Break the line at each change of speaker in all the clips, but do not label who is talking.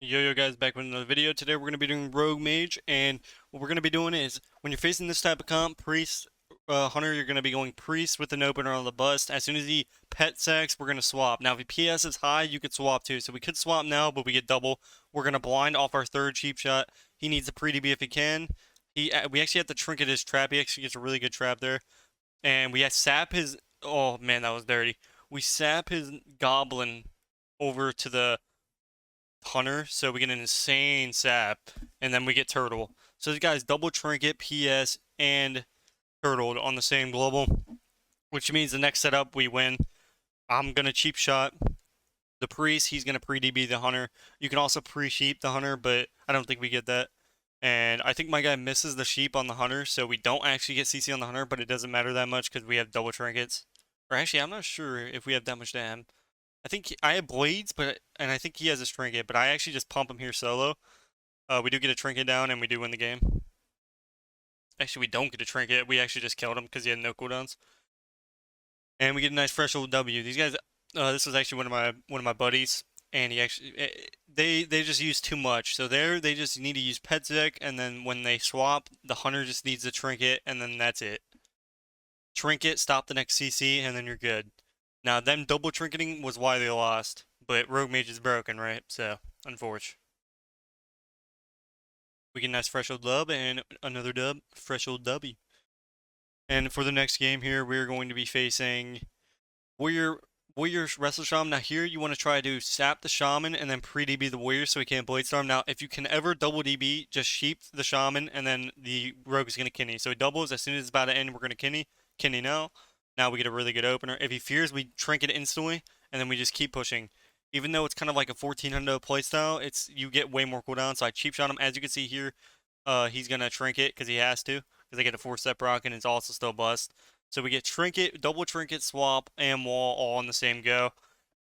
Yo guys, back with another video. Today we're going to be doing Rogue Mage, and what we're going to be doing is when you're facing this type of comp, Priest, Hunter, you're going to be going Priest with an opener on the bust. As soon as he pet sacks, we're going to swap. Now if he PS is high, you could swap too. So we could swap now, but we get double. We're going to blind off our third cheap shot. He needs a pre-DB if he can. We actually have to trinket his trap. He actually gets a really good trap there. And we have sap his, oh man, that was dirty. We sap his Goblin over to the Hunter, so we get an insane sap, and then we get Turtle. So these guys double trinket, PS, and Turtle on the same global, which means the next setup we win. I'm gonna cheap shot the Priest, he's gonna pre-DB the Hunter. You can also pre-sheep the Hunter, but I don't think we get that. And I think my guy misses the sheep on the Hunter, so we don't actually get CC on the Hunter, but it doesn't matter that much because we have double trinkets. Or actually, I'm not sure if we have that much damage. I think I have blades, and I think he has a trinket, but I actually just pump him here solo. We do get a trinket down, and we do win the game. Actually, we don't get a trinket. We actually just killed him because he had no cooldowns, and we get a nice fresh old W. These guys, this was actually one of my buddies, and he actually they just use too much. So they just need to use pet deck, and then when they swap, the hunter just needs a trinket, and then that's it. Trinket, stop the next CC, and then you're good. Now, them double trinketing was why they lost, but Rogue Mage is broken, right? So, unfortunate. We get a nice fresh old dub and another dub, fresh old W. And for the next game here, we're going to be facing Warrior Wrestler Shaman. Now here, you want to try to sap the Shaman and then pre-DB the Warrior so he can't Blade Storm. Now, if you can ever double DB, just sheep the Shaman and then the Rogue is going to Kinny. So he doubles, as soon as it's about to end, we're going to Kinny. Kinny now. Now we get a really good opener. If he fears, we trinket instantly, and then we just keep pushing. Even though it's kind of like a 1400 playstyle, you get way more cooldown. So I cheap shot him. As you can see here, he's gonna trinket because he has to, because they get a 4-step rock and it's also still bust. So we get trinket, double trinket, swap, and wall all in the same go.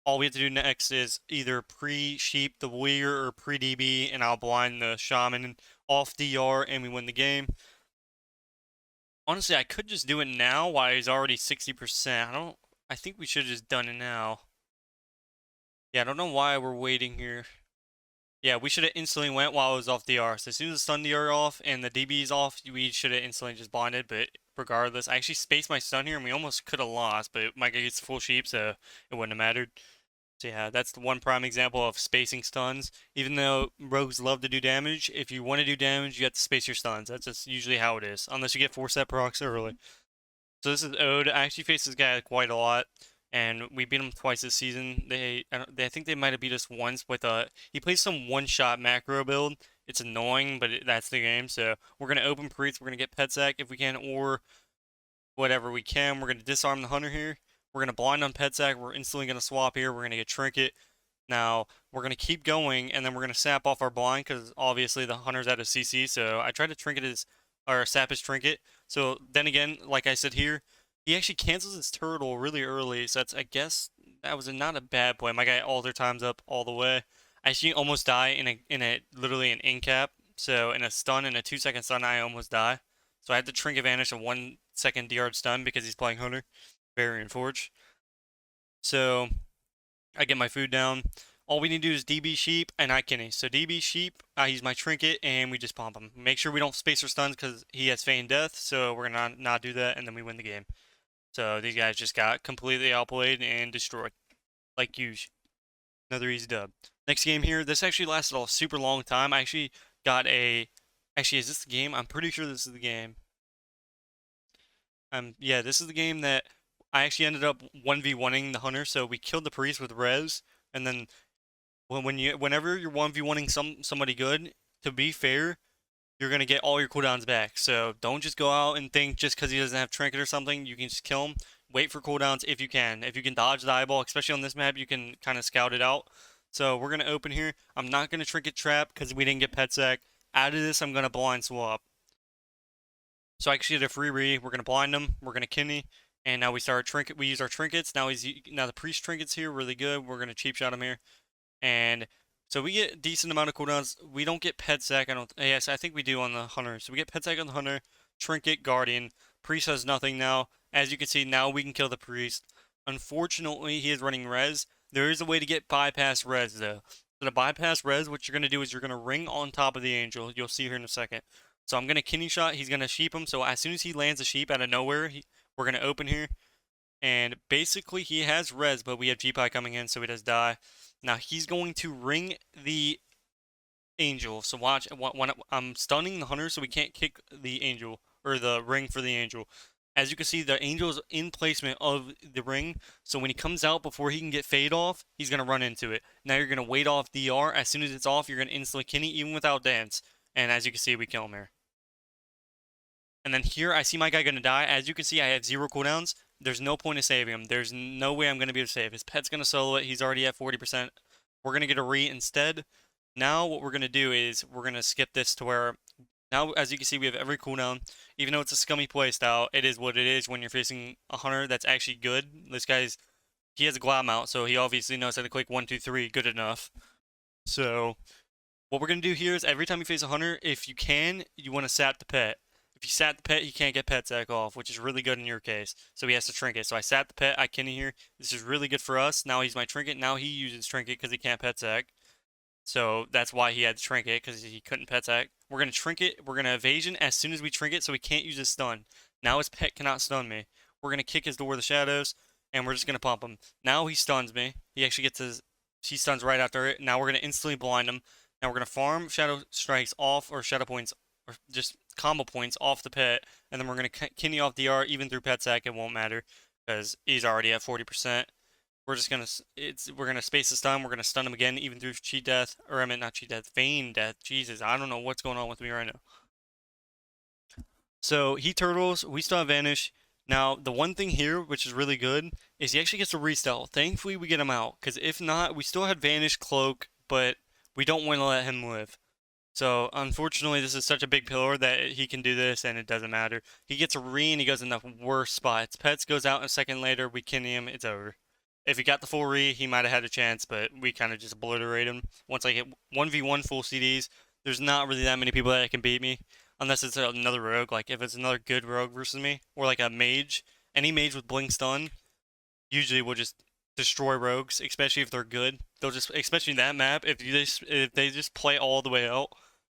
All we have to do next is either pre-sheep the warrior or pre-DB, and I'll blind the shaman off DR, and we win the game. Honestly, I could just do it now while he's already 60%. I think we should have just done it now. Yeah, I don't know why we're waiting here. Yeah, we should have instantly went while it was off DR. So as soon as the stun DR off and the DB is off, we should have instantly just blinded. But regardless, I actually spaced my stun here and we almost could have lost. But my guy gets full sheep, so it wouldn't have mattered. So yeah, that's the one prime example of spacing stuns. Even though rogues love to do damage, if you want to do damage, you have to space your stuns. That's just usually how it is, unless you get 4-step procs early. So this is Ode. I actually faced this guy quite a lot, and we beat him twice this season. I think they might have beat us once with he plays some one-shot macro build. It's annoying, but that's the game. So we're gonna open Priest. We're gonna get pet sack if we can, or whatever we can. We're gonna disarm the hunter here. We're gonna blind on pet sack. We're instantly gonna swap here. We're gonna get trinket. Now we're gonna keep going, and then we're gonna sap off our blind because obviously the hunter's at a CC. So I tried to trinket his or sap his trinket. So then again, like I said here, he actually cancels his turtle really early. So I guess that was not a bad play. My guy alter times up all the way. I actually almost die in a literally an in cap. So in a stun, in a 2-second stun, I almost die. So I had to trinket vanish a 1-second DR stun because he's playing hunter. Very unfortunate. So I get my food down. All we need to do is DB sheep and I Kenny. So DB sheep, I use my trinket and we just pump him. Make sure we don't space our stuns because he has feigned death. So we're gonna not do that and then we win the game. So these guys just got completely outplayed and destroyed, like usual. Another easy dub. Next game here. This actually lasted a super long time. I actually got a. Actually, is this the game? I'm pretty sure this is the game. Yeah, this is the game that I actually ended up 1v1ing the hunter. So we killed the priest with res, and then whenever you're 1v1ing somebody good, to be fair, you're gonna get all your cooldowns back. So don't just go out and think just because he doesn't have trinket or something, you can just kill him. Wait for cooldowns if you can. If you can dodge the eyeball, especially on this map, you can kind of scout it out. So we're gonna open here. I'm not gonna trinket trap because we didn't get pet sack. Out of this, I'm gonna blind swap. So I actually get a free re. We're gonna blind him. We're gonna kidney. And now we start trinket. We use our trinkets. Now the priest trinkets here really good. We're gonna cheap shot him here. And so we get a decent amount of cooldowns. We don't get pet sack. I don't. Yes, I think we do on the hunter. So we get pet sack on the hunter. Trinket, guardian. Priest has nothing now. As you can see, now we can kill the priest. Unfortunately, he is running res. There is a way to get bypass res though. So to bypass res, what you're going to do is you're going to ring on top of the angel. You'll see here in a second. So I'm going to kidney shot. He's going to sheep him. So as soon as he lands a sheep out of nowhere, we're going to open here. And basically he has res, but we have G-Pie coming in, so he does die. Now he's going to ring the angel. So watch, when I'm stunning the hunter, so we can't kick the angel, or the ring for the angel. As you can see, the angel is in placement of the ring, so when he comes out before he can get fade off, he's going to run into it. Now you're going to wait off DR. As soon as it's off, you're going to instantly kidney, even without dance. And as you can see, we kill him here. And then here, I see my guy going to die. As you can see, I have 0 cooldowns. There's no point of saving him. There's no way I'm going to be able to save. His pet's going to solo it. He's already at 40%. We're going to get a re instead. Now what we're going to do is we're going to skip this to where, now as you can see, we have every cooldown. Even though it's a scummy playstyle, it is what it is when you're facing a hunter that's actually good. This guy's, he has a glob mount, so he obviously knows how to click 1, 2, 3 good enough. So what we're going to do here is every time you face a hunter, if you can, you want to sap the pet. If you sap the pet, he can't get pet sack off, which is really good in your case. So he has to trinket. So I sap the pet, I can here. This is really good for us. Now he's my trinket. Now he uses trinket because he can't pet sack. So that's why he had to trinket, because he couldn't pet sack. We're going to trinket. We're going to evasion as soon as we trinket, so he can't use his stun. Now his pet cannot stun me. We're going to kick his door of the shadows, and we're just going to pump him. Now he stuns me. He actually gets his... He stuns right after it. Now we're going to instantly blind him. Now we're going to farm shadow strikes off, or shadow points, or just combo points off the pet, and then we're going to kidney off DR even through pet sack. It won't matter, because he's already at 40%. We're just gonna we're gonna space the stun. We're gonna stun him again, even through cheat death, or I meant not cheat death, feign death. Jesus, I don't know what's going on with me right now. So he turtles. We still have vanish. Now the one thing here, which is really good, is he actually gets a restyle. Thankfully, we get him out, because if not, we still had vanish cloak, but we don't want to let him live. So unfortunately, this is such a big pillar that he can do this, and it doesn't matter. He gets a re, and he goes in the worst spots. Pets goes out a second later. We kidney him. It's over. If he got the full re, he might have had a chance, but we kind of just obliterate him. Once I get 1v1 full CDs, there's not really that many people that can beat me. Unless it's another rogue, like if it's another good rogue versus me, or like a mage. Any mage with blink stun usually will just destroy rogues, especially if they're good. They'll just, especially that map, if they just play all the way out,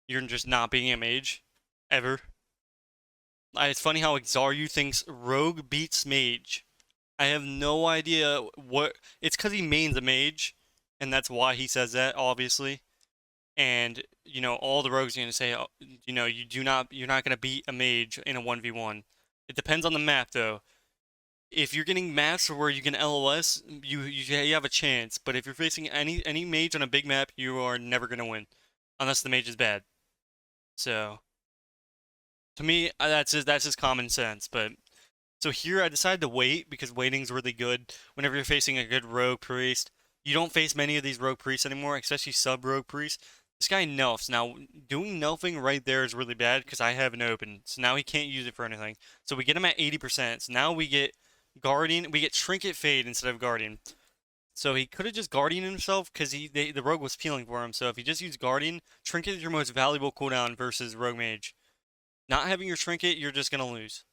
you're just not being a mage. Ever. It's funny how Xaryu thinks rogue beats mage. I have no idea what... It's because he mains a mage, and that's why he says that, obviously. And, you know, all the rogues are going to say, oh, you know, you're not going to beat a mage in a 1v1. It depends on the map, though. If you're getting maps where you can LOS, you have a chance. But if you're facing any mage on a big map, you are never going to win. Unless the mage is bad. So, to me, that's just common sense, but... So here I decided to wait because waiting's really good whenever you're facing a good rogue priest. You don't face many of these rogue priests anymore, especially sub-rogue priests. This guy nerfs. Now, doing nerfing right there is really bad because I have an open. So now he can't use it for anything. So we get him at 80%. So now we get Guardian. We get Trinket Fade instead of Guardian. So he could have just Guardian himself because the rogue was peeling for him. So if he just used Guardian, Trinket is your most valuable cooldown versus Rogue Mage. Not having your Trinket, you're just going to lose.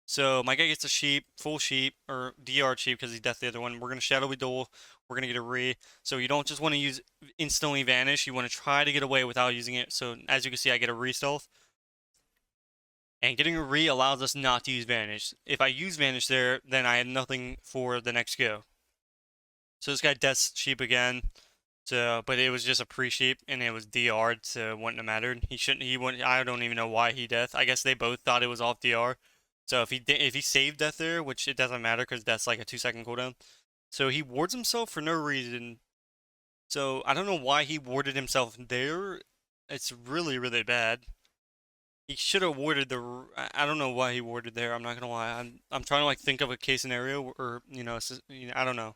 So my guy gets a sheep, full sheep, or DR sheep because he death the other one. We're going to Shadowy Duel. We're going to get a re. So you don't just want to use instantly vanish. You want to try to get away without using it. So as you can see, I get a re stealth. And getting a re allows us not to use vanish. If I use vanish there, then I have nothing for the next go. So this guy deaths sheep again. So, but it was just a pre-sheep, and it was DR'd, so it wouldn't have mattered. He wouldn't, I don't even know why he death. I guess they both thought it was off DR. So if he saved death there, which it doesn't matter because death's like a 2-second cooldown. So he wards himself for no reason. So I don't know why he warded himself there. It's really, really bad. He should have warded the... I don't know why he warded there. I'm not gonna lie. I'm trying to like think of a case scenario or I don't know.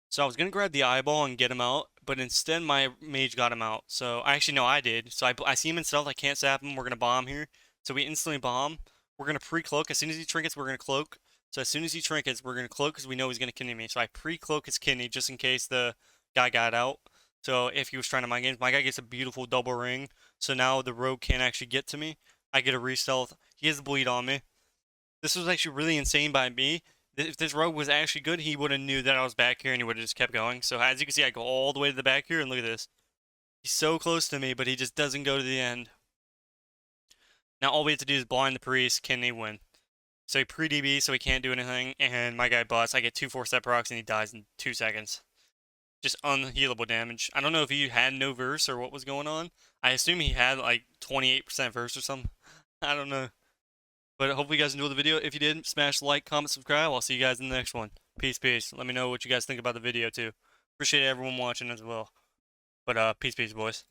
So I was gonna grab the eyeball and get him out, but instead my mage got him out. So actually no, I did. So I see him in stealth. I can't sap him. We're gonna bomb here. So we instantly bomb. We're going to pre-cloak. As soon as he trinkets, we're going to cloak. So as soon as he trinkets, we're going to cloak because we know he's going to kidney me. So I pre-cloak his kidney just in case the guy got out. So if he was trying to mind games, my guy gets a beautiful double ring. So now the rogue can't actually get to me. I get a re-stealth. He has the bleed on me. This was actually really insane by me. If this rogue was actually good, he would have knew that I was back here and he would have just kept going. So as you can see, I go all the way to the back here and look at this. He's so close to me, but he just doesn't go to the end. Now all we have to do is blind the priest. Can they win? So he pre-DB, so he can't do anything, and my guy busts. I get 2 4-step procs and he dies in 2 seconds. Just unhealable damage. I don't know if he had no verse or what was going on. I assume he had like 28% verse or something. I don't know. But hopefully you guys enjoyed the video. If you did, smash like, comment, subscribe. I'll see you guys in the next one. Peace, peace. Let me know what you guys think about the video too. Appreciate everyone watching as well. But peace, peace, boys.